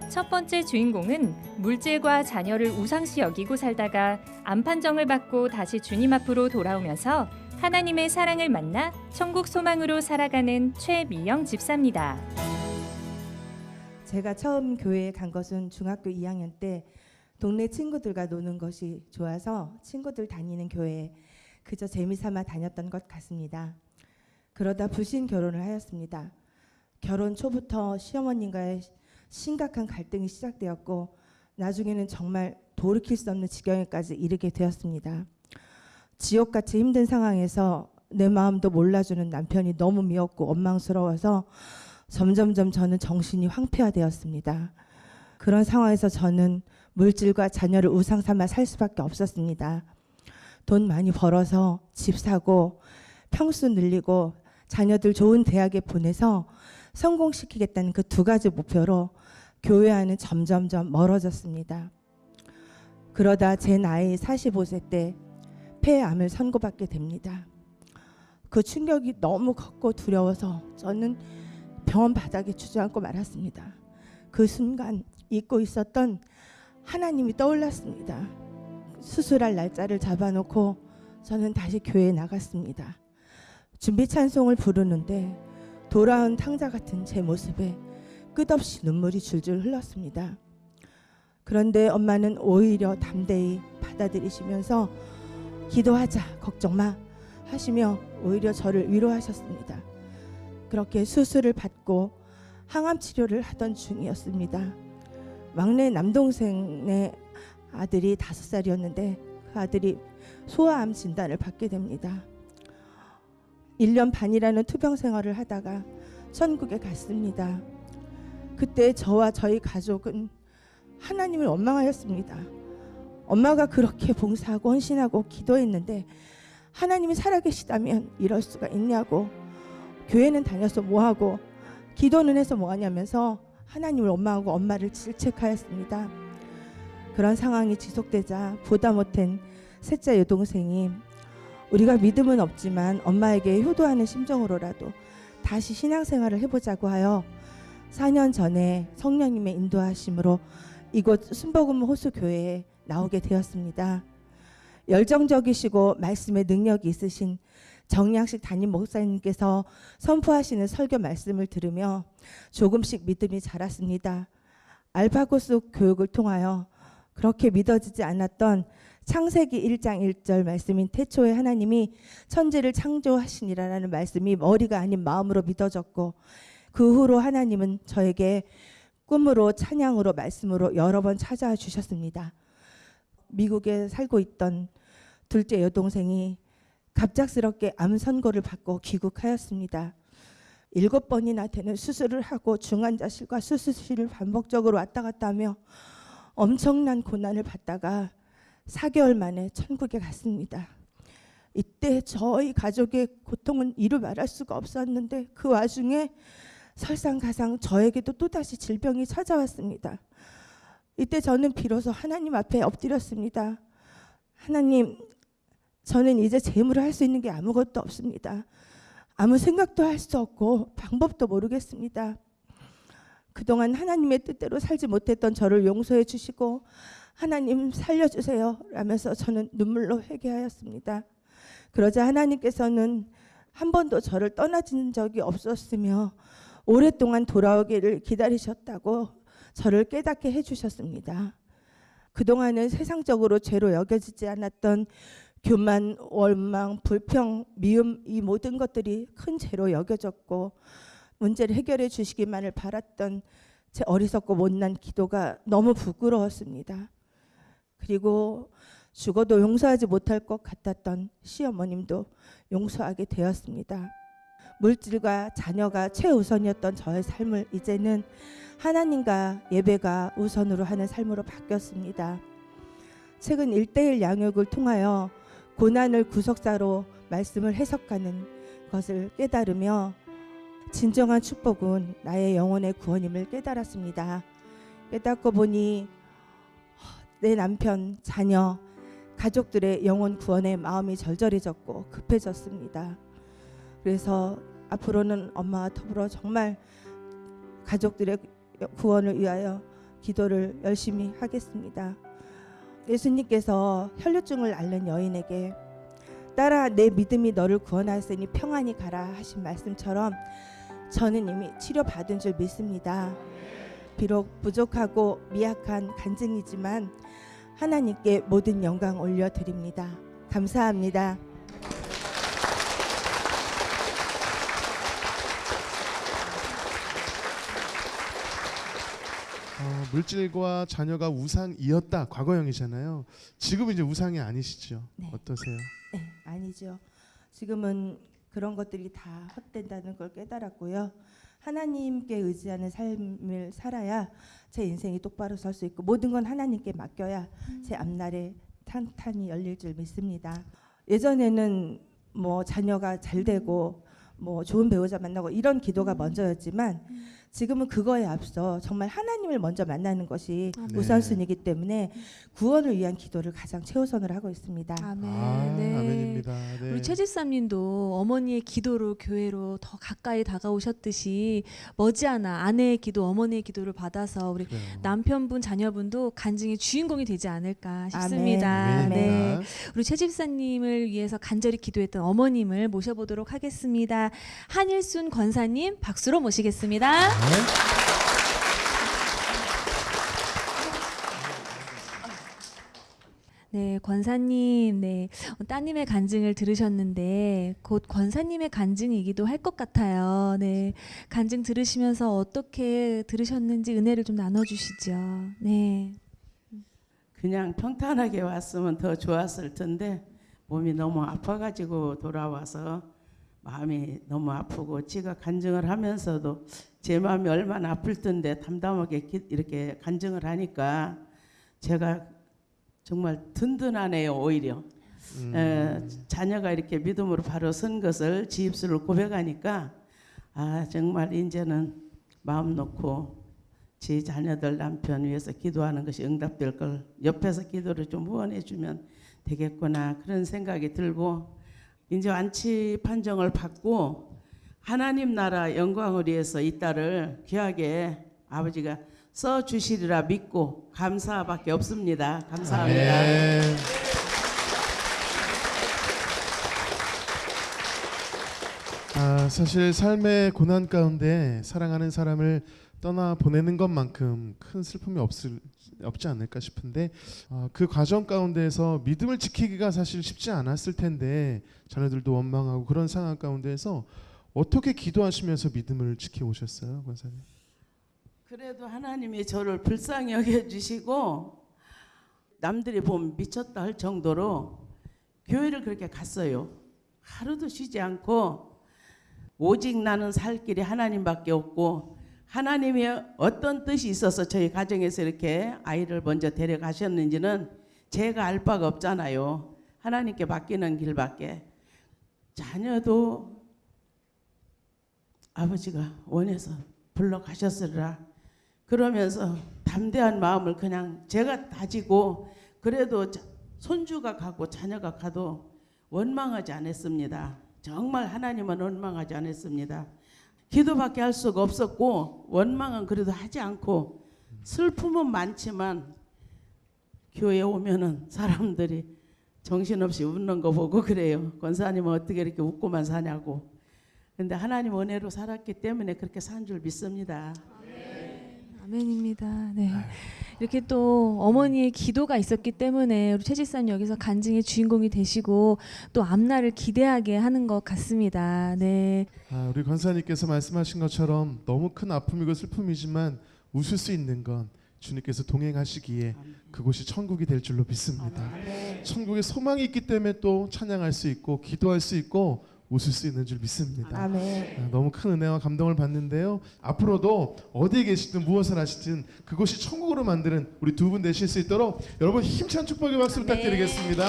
첫 번째 주인공은 물질과 자녀를 우상시 여기고 살다가 암판정을 받고 다시 주님 앞으로 돌아오면서 하나님의 사랑을 만나 천국 소망으로 살아가는 최미영 집사입니다. 제가 처음 교회에 간 것은 중학교 2학년 때 동네 친구들과 노는 것이 좋아서 친구들 다니는 교회에 그저 재미삼아 다녔던 것 같습니다. 그러다 불신 결혼을 하였습니다. 결혼 초부터 시어머님과의 심각한 갈등이 시작되었고 나중에는 정말 돌이킬 수 없는 지경에까지 이르게 되었습니다. 지옥같이 힘든 상황에서 내 마음도 몰라주는 남편이 너무 미웠고 원망스러워서 점점점 저는 정신이 황폐화되었습니다. 그런 상황에서 저는 물질과 자녀를 우상 삼아 살 수밖에 없었습니다. 돈 많이 벌어서 집 사고 평수 늘리고 자녀들 좋은 대학에 보내서 성공시키겠다는 그 두 가지 목표로 교회와는 점점점 멀어졌습니다. 그러다 제 나이 45세 때 폐암을 선고받게 됩니다. 그 충격이 너무 컸고 두려워서 저는 병원 바닥에 주저앉고 말았습니다. 그 순간 잊고 있었던 하나님이 떠올랐습니다. 수술할 날짜를 잡아놓고 저는 다시 교회에 나갔습니다. 준비 찬송을 부르는데 돌아온 탕자 같은 제 모습에 끝없이 눈물이 줄줄 흘렀습니다. 그런데 엄마는 오히려 담대히 받아들이시면서 기도하자, 걱정 마 하시며 오히려 저를 위로하셨습니다. 그렇게 수술을 받고 항암 치료를 하던 중이었습니다. 막내 남동생의 아들이 5살이었는데 그 아들이 소아암 진단을 받게 됩니다. 1년 반이라는 투병 생활을 하다가 천국에 갔습니다. 그때 저와 저희 가족은 하나님을 원망하였습니다. 엄마가 그렇게 봉사하고 헌신하고 기도했는데 하나님이 살아계시다면 이럴 수가 있냐고, 교회는 다녀서 뭐하고 기도는 해서 뭐하냐면서 하나님을 원망하고 엄마를 질책하였습니다. 그런 상황이 지속되자 보다 못한 셋째 여동생이 우리가 믿음은 없지만 엄마에게 효도하는 심정으로라도 다시 신앙생활을 해보자고 하여 4년 전에 성령님의 인도하심으로 이곳 순복음 호수교회에 나오게 되었습니다. 열정적이시고 말씀에 능력이 있으신 정량식 담임 목사님께서 선포하시는 설교 말씀을 들으며 조금씩 믿음이 자랐습니다. 알파고스 교육을 통하여 그렇게 믿어지지 않았던 창세기 1장 1절 말씀인 태초에 하나님이 천지를 창조하시니라라는 말씀이 머리가 아닌 마음으로 믿어졌고 그 후로 하나님은 저에게 꿈으로 찬양으로 말씀으로 여러 번 찾아와 주셨습니다. 미국에 살고 있던 둘째 여동생이 갑작스럽게 암 선고를 받고 귀국하였습니다. 7번이나 되는 수술을 하고 중환자실과 수술실을 반복적으로 왔다 갔다 하며 엄청난 고난을 받다가 4개월 만에 천국에 갔습니다. 이때 저희 가족의 고통은 이루 말할 수가 없었는데 그 와중에 설상가상 저에게도 또다시 질병이 찾아왔습니다. 이때 저는 비로소 하나님 앞에 엎드렸습니다. 하나님, 저는 이제 재물을 할 수 있는 게 아무것도 없습니다. 아무 생각도 할 수 없고 방법도 모르겠습니다. 그동안 하나님의 뜻대로 살지 못했던 저를 용서해 주시고 하나님 살려주세요 라면서 저는 눈물로 회개하였습니다. 그러자 하나님께서는 한 번도 저를 떠나진 적이 없었으며 오랫동안 돌아오기를 기다리셨다고 저를 깨닫게 해주셨습니다. 그동안은 세상적으로 죄로 여겨지지 않았던 교만, 원망, 불평, 미움 이 모든 것들이 큰 죄로 여겨졌고 문제를 해결해 주시기만을 바랐던 제 어리석고 못난 기도가 너무 부끄러웠습니다. 그리고 죽어도 용서하지 못할 것 같았던 시어머님도 용서하게 되었습니다. 물질과 자녀가 최우선이었던 저의 삶을 이제는 하나님과 예배가 우선으로 하는 삶으로 바뀌었습니다. 최근 1:1 양육을 통하여 고난을 구속사로 말씀을 해석하는 것을 깨달으며 진정한 축복은 나의 영혼의 구원임을 깨달았습니다. 깨닫고 보니 내 남편, 자녀, 가족들의 영혼 구원에 마음이 절절해졌고 급해졌습니다. 그래서 앞으로는 엄마와 더불어 정말 가족들의 구원을 위하여 기도를 열심히 하겠습니다. 예수님께서 혈루증을 앓는 여인에게 딸아 내 믿음이 너를 구원하였으니 평안히 가라 하신 말씀처럼 저는 이미 치료받은 줄 믿습니다. 비록 부족하고 미약한 간증이지만 하나님께 모든 영광 올려드립니다. 감사합니다. 물질과 자녀가 우상이었다. 과거형이잖아요. 지금은 이제 우상이 아니시죠? 네. 어떠세요? 네, 아니죠. 지금은 그런 것들이 다 헛된다는 걸 깨달았고요. 하나님께 의지하는 삶을 살아야 제 인생이 똑바로 설 수 있고 모든 건 하나님께 맡겨야 제 앞날에 탄탄히 열릴 줄 믿습니다. 예전에는 뭐 자녀가 잘 되고 뭐 좋은 배우자 만나고 이런 기도가 먼저였지만 지금은 그거에 앞서 정말 하나님을 먼저 만나는 것이 네. 우선순위이기 때문에 구원을 위한 기도를 가장 최우선으로 하고 있습니다. 아멘. 아멘입니다. 네. 우리 최 집사님도 어머니의 기도로 교회로 더 가까이 다가오셨듯이 머지않아 아내의 기도, 어머니의 기도를 받아서 우리 그래요. 남편분, 자녀분도 간증의 주인공이 되지 않을까 싶습니다. 아멘. 네. 아멘입니다. 우리 최 집사님을 위해서 간절히 기도했던 어머님을 모셔보도록 하겠습니다. 한일순 권사님 박수로 모시겠습니다. 네, 권사님, 네, 따님의 간증을 들으셨는데 곧 권사님의 간증이기도 할 것 같아요. 네, 간증 들으시면서 어떻게 들으셨는지 은혜를 좀 나눠주시죠. 네. 그냥 평탄하게 왔으면 더 좋았을 텐데 몸이 너무 아파가지고 돌아와서 마음이 너무 아프고 지가 간증을 하면서도 제 마음이 얼마나 아플 텐데 담담하게 이렇게 간증을 하니까 제가 정말 든든하네요. 오히려 자녀가 이렇게 믿음으로 바로 선 것을 지 입술로 고백하니까 아 정말 이제는 마음 놓고 제 자녀들 남편 위해서 기도하는 것이 응답될 걸 옆에서 기도를 좀 후원해 주면 되겠구나 그런 생각이 들고 이제 완치 판정을 받고 하나님 나라 영광을 위해서 이 딸을 귀하게 아버지가 써 주시리라 믿고 감사밖에 없습니다. 감사합니다. 네. 사실 삶의 고난 가운데 사랑하는 사람을 떠나 보내는 것만큼 큰 슬픔이 없지 않을까 싶은데 그 과정 가운데에서 믿음을 지키기가 사실 쉽지 않았을 텐데 자녀들도 원망하고 그런 상황 가운데에서 어떻게 기도하시면서 믿음을 지켜오셨어요, 권사님? 그래도 하나님이 저를 불쌍히 여겨주시고 남들이 보면 미쳤다 할 정도로 교회를 그렇게 갔어요. 하루도 쉬지 않고 오직 나는 살 길이 하나님밖에 없고 하나님이 어떤 뜻이 있어서 저희 가정에서 이렇게 아이를 먼저 데려가셨는지는 제가 알 바가 없잖아요. 하나님께 맡기는 길밖에. 자녀도 아버지가 원해서 불러가셨으리라. 그러면서 담대한 마음을 그냥 제가 다지고 그래도 손주가 가고 자녀가 가도 원망하지 않았습니다. 정말 하나님은 원망하지 않았습니다. 기도밖에 할 수가 없었고 원망은 그래도 하지 않고 슬픔은 많지만 교회에 오면은 사람들이 정신없이 웃는 거 보고 그래요. 권사님은 어떻게 이렇게 웃고만 사냐고. 근데 하나님 은혜로 살았기 때문에 그렇게 산 줄 믿습니다. 아멘입니다. 네. 이렇게 또 어머니의 기도가 있었기 때문에 우리 최 집사님 여기서 간증의 주인공이 되시고 또 앞날을 기대하게 하는 것 같습니다. 네. 우리 권사님께서 말씀하신 것처럼 너무 큰 아픔이고 슬픔이지만 웃을 수 있는 건 주님께서 동행하시기에 그곳이 천국이 될 줄로 믿습니다. 천국에 소망이 있기 때문에 또 찬양할 수 있고 기도할 수 있고 웃을 수 있는 줄 믿습니다. 아멘. 너무 큰 은혜와 감동을 받는데요. 앞으로도 어디에 계시든 무엇을 하시든 그곳이 천국으로 만드는 우리 두 분 되실 수 있도록 여러분 힘찬 축복의 박수 부탁드리겠습니다.